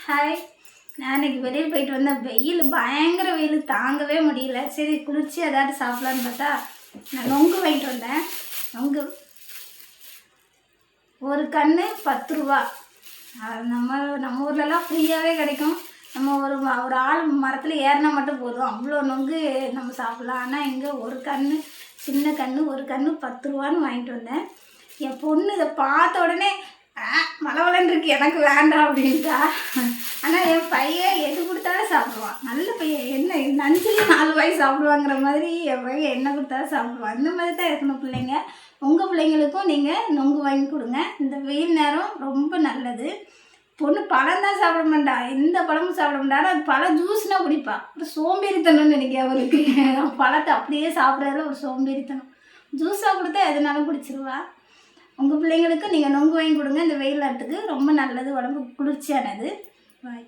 Hi. நான் இன்னைக்கு வெளியில் போயிட்டு வந்தேன். வெயில் பயங்கர வெயில், தாங்கவே முடியல. சரி குளிர்ச்சி ஏதாவது சாப்பிட்லான்னு பார்த்தா நான் நொங்கு வாங்கிட்டு வந்தேன். நொங்கு ஒரு கன்று 10 ரூபா. நம்ம ஊர்லலாம் ஃப்ரீயாகவே கிடைக்கும். நம்ம ஒரு ஆள் மரத்தில் ஏறினா மட்டும் போதும், அவ்வளோ நொங்கு நம்ம சாப்பிட்லாம். ஆனால் இங்கே ஒரு கன்று, சின்ன கன்று, ஒரு கன்று 10 ரூபான்னு வாங்கிட்டு வந்தேன். என் பொண்ணு இதை பார்த்த உடனே மலவலன்னு இருக்கு, எனக்கு வேண்டாம் அப்படின்ட்டா. ஆனால் என் பையன் எது கொடுத்தாலும் சாப்பிடுவான். நல்ல பையன், என்ன நஞ்சிலே 4 வாய் சாப்பிடுவாங்கிற மாதிரி என் பையன் என்ன கொடுத்தாலும் சாப்பிடுவான். இந்த மாதிரி தான் இருக்கணும் பிள்ளைங்க. உங்கள் பிள்ளைங்களுக்கும் நீங்கள் நொங்கு வாங்கி கொடுங்க. இந்த வெயில் நேரம் ரொம்ப நல்லது. பொண்ணு பழம் தான் சாப்பிட மாட்டா, எந்த பழமும் சாப்பிட மாட்டா. ஆனால் பழம் ஜூஸ்னால் குடிப்பா. ஒரு சோம்பேறித்தனம்னு நினைக்கிறேன் அவருக்கு. பழத்தை அப்படியே சாப்பிட்றதுல ஒரு சோம்பேறித்தனம். ஜூஸாக கொடுத்தா எதுனாலும் குடிச்சிருவா. உங்கள் பிள்ளைங்களுக்கு நீங்கள் நொங்கு வாங்கி கொடுங்க. இந்த வெயில் நேரத்துக்கு ரொம்ப நல்லது, உடம்புக்கு குளிர்ச்சியானது. பாய்.